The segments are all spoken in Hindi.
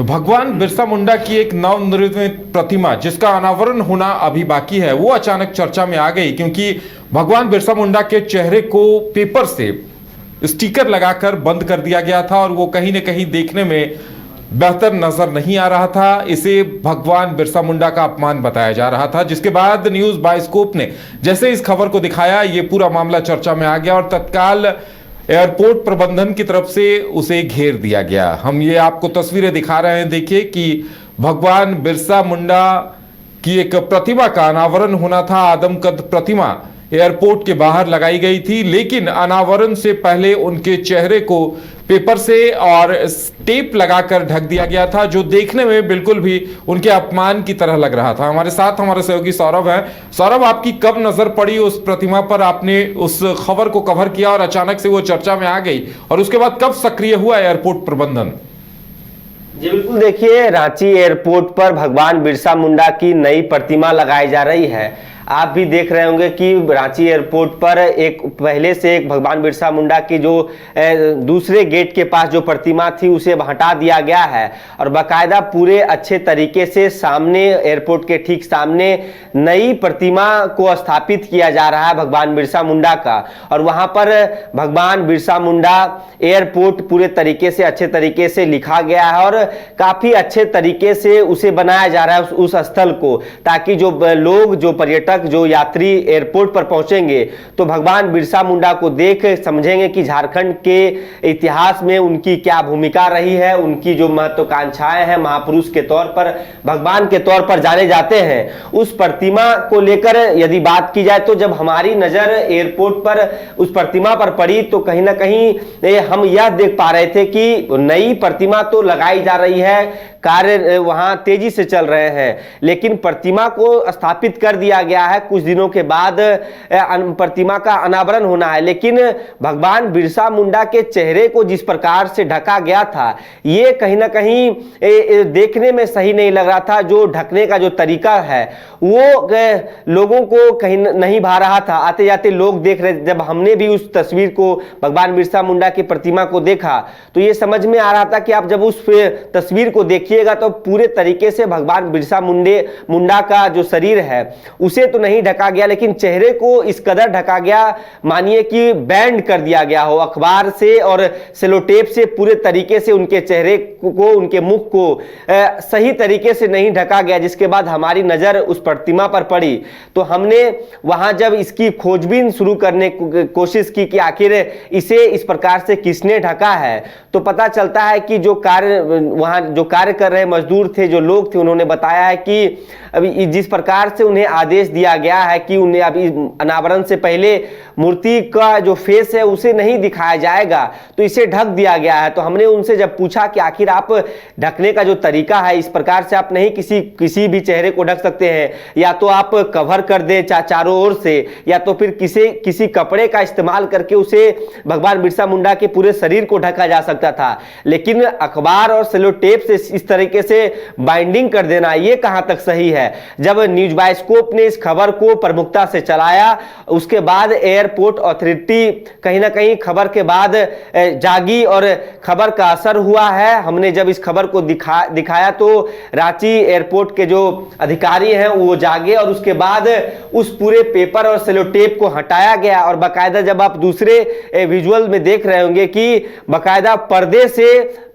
तो भगवान बिरसा मुंडा की एक नवनिर्मित प्रतिमा जिसका अनावरण होना अभी बाकी है वो अचानक चर्चा में आ गई, क्योंकि भगवान बिरसा मुंडा के चेहरे को पेपर से स्टिकर लगाकर बंद कर दिया गया था और वो कहीं ना कहीं देखने में बेहतर नजर नहीं आ रहा था। इसे भगवान बिरसा मुंडा का अपमान बताया जा रहा था, जिसके बाद न्यूज बाइस्कोप ने जैसे इस खबर को दिखाया ये पूरा मामला चर्चा में आ गया और तत्काल एयरपोर्ट प्रबंधन की तरफ से उसे घेर दिया गया। हम ये आपको तस्वीरें दिखा रहे हैं, देखिए कि भगवान बिरसा मुंडा की एक प्रतिमा का अनावरण होना था। आदमकद प्रतिमा एयरपोर्ट के बाहर लगाई गई थी, लेकिन अनावरण से पहले उनके चेहरे को पेपर से और टेप लगाकर ढक दिया गया था, जो देखने में बिल्कुल भी उनके अपमान की तरह लग रहा था। हमारे साथ हमारे सहयोगी सौरभ हैं। सौरभ, आपकी कब नजर पड़ी उस प्रतिमा पर? आपने उस खबर को कवर किया और अचानक से वो चर्चा में आ गई और उसके बाद कब सक्रिय हुआ एयरपोर्ट प्रबंधन? जी बिल्कुल, देखिए रांची एयरपोर्ट पर भगवान बिरसा मुंडा की नई प्रतिमा लगाई जा रही है। आप भी देख रहे होंगे कि रांची एयरपोर्ट पर एक पहले से एक भगवान बिरसा मुंडा की जो दूसरे गेट के पास जो प्रतिमा थी उसे हटा दिया गया है और बाकायदा पूरे अच्छे तरीके से सामने एयरपोर्ट के ठीक सामने नई प्रतिमा को स्थापित किया जा रहा है भगवान बिरसा मुंडा का। और वहां पर भगवान बिरसा मुंडा एयरपोर्ट पूरे तरीके से अच्छे तरीके से लिखा गया है और काफी अच्छे तरीके से उसे बनाया जा रहा है उस स्थल को, ताकि जो लोग जो पर्यटक जो यात्री एयरपोर्ट पर पहुंचेंगे तो भगवान बिरसा मुंडा को देख समझेंगे कि झारखंड के इतिहास में उनकी क्या भूमिका रही है, उनकी जो महत्वाकांक्षाएं हैं, महापुरुष के तौर पर, भगवान के तौर पर जाने जाते हैं। उस प्रतिमा को लेकर यदि बात की जाए तो जब हमारी नजर एयरपोर्ट पर उस प्रतिमा पर पड़ी तो कहीं ना कहीं हम यह देख पा रहे थे कि नई प्रतिमा तो लगाई जा रही है, कार्य वहां तेजी से चल रहे हैं, लेकिन प्रतिमा को स्थापित कर दिया गया है। कुछ दिनों के बाद प्रतिमा का अनावरण होना है, लेकिन भगवान बिरसा मुंडा के चेहरे को जिस प्रकार से ढका गया था ये कहीं ना कहीं देखने में सही नहीं लग रहा था। जो ढकने का जो तरीका है वो लोगों को कहीं नहीं भा रहा था। आते जाते लोग देख रहे, जब हमने भी उस तस्वीर को भगवान बिरसा मुंडा की प्रतिमा को देखा तो ये समझ में आ रहा था कि आप जब उस तस्वीर को देखिएगा तो पूरे तरीके से भगवान बिरसा मुंडा का जो शरीर है उसे तो नहीं ढका गया, लेकिन चेहरे को इस कदर ढका गया मानिए कि बैंड कर दिया गया हो अखबार से और सेलोटेप से। पूरे तरीके से उनके चेहरे को, उनके मुख को सही तरीके से नहीं ढका गया, जिसके बाद हमारी नजर उस प्रतिमा पर पड़ी तो हमने वहां जब इसकी खोजबीन शुरू करने की कोशिश की कि आखिर इसे इस प्रकार से किसने ढका है, तो पता चलता है कि जो वहां जो कार्य कर रहे मजदूर थे, जो लोग थे, उन्होंने बताया है कि अभी जिस प्रकार से उन्हें आदेश दिया गया है कि उन्हें अभी अनावरण से पहले मूर्ति का जो फेस है उसे नहीं दिखाया जाएगा तो इसे ढक दिया गया है। तो हमने उनसे जब पूछा कि आखिर आप ढकने का जो तरीका है इस प्रकार से आप नहीं किसी भी चेहरे को ढक सकते हैं, या तो आप कवर कर दे चारों ओर से, या तो फिर किसी कपड़े का इस्तेमाल करके उसे भगवान बिरसा मुंडा के पूरे शरीर को ढका जा सकता था, लेकिन अखबार और सेलो टेप से इस तरीके से बाइंडिंग कर देना ये कहां तक सही है। जब न्यूज बाइस्कोप ने इस खबर को प्रमुखता से चलाया उसके बाद एयरपोर्ट अथॉरिटी कहीं ना कहीं खबर के बाद जागी और खबर का असर हुआ है। हमने जब इस खबर को दिखाया तो रांची एयरपोर्ट के जो अधिकारी हैं वो जागे और उसके बाद उस पूरे पेपर और सेलोटेप को हटाया गया और बाकायदा जब आप दूसरे विजुअल में देख रहे होंगे कि बाकायदा पर्दे से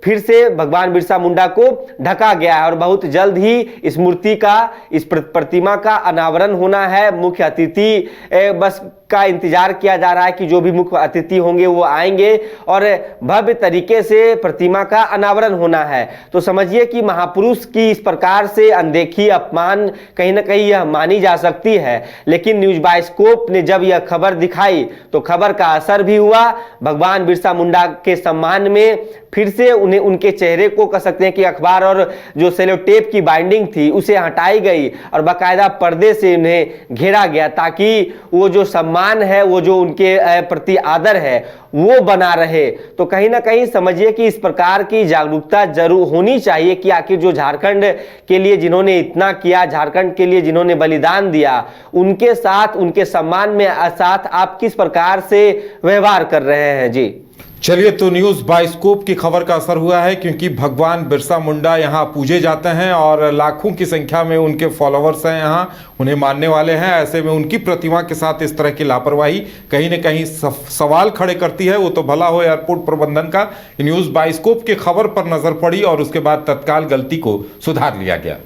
फिर से भगवान बिरसा मुंडा को ढका गया है और बहुत जल्द ही इस मूर्ति का, इस प्रतिमा का अनावरण होना है। मुख्य अतिथि बस का इंतजार किया जा रहा है कि जो भी मुख्य अतिथि होंगे वो आएंगे और भव्य तरीके से प्रतिमा का अनावरण होना है। तो समझिए कि महापुरुष की इस प्रकार से अनदेखी, अपमान कहीं ना कहीं यह मानी जा सकती है, लेकिन न्यूज बाइस्कोप ने जब यह खबर दिखाई तो खबर का असर भी हुआ। भगवान बिरसा मुंडा के सम्मान में फिर से उनके चेहरे को कह सकते हैं कि अखबार और जो सेलोटेप की बाइंडिंग थी उसे हटाई गई और बाकायदा पर्दे से उन्हें घेरा गया, ताकि वो जो सम्मान है, वो जो उनके प्रति आदर है वो बना रहे। तो कहीं ना कहीं समझिए कि इस प्रकार की जागरूकता जरूर होनी चाहिए कि आखिर जो झारखंड के लिए जिन्होंने इतना किया, झारखंड के लिए जिन्होंने बलिदान दिया, उनके साथ, उनके सम्मान में साथ आप किस प्रकार से व्यवहार कर रहे हैं। जी चलिए, तो न्यूज़ बाइस्कोप की खबर का असर हुआ है, क्योंकि भगवान बिरसा मुंडा यहाँ पूजे जाते हैं और लाखों की संख्या में उनके फॉलोअर्स हैं, यहाँ उन्हें मानने वाले हैं। ऐसे में उनकी प्रतिमा के साथ इस तरह की लापरवाही कहीं न कहीं सवाल खड़े करती है। वो तो भला हो एयरपोर्ट प्रबंधन का। न्यूज़ बाइस्कोप की खबर पर नजर पड़ी और उसके बाद तत्काल गलती को सुधार लिया गया।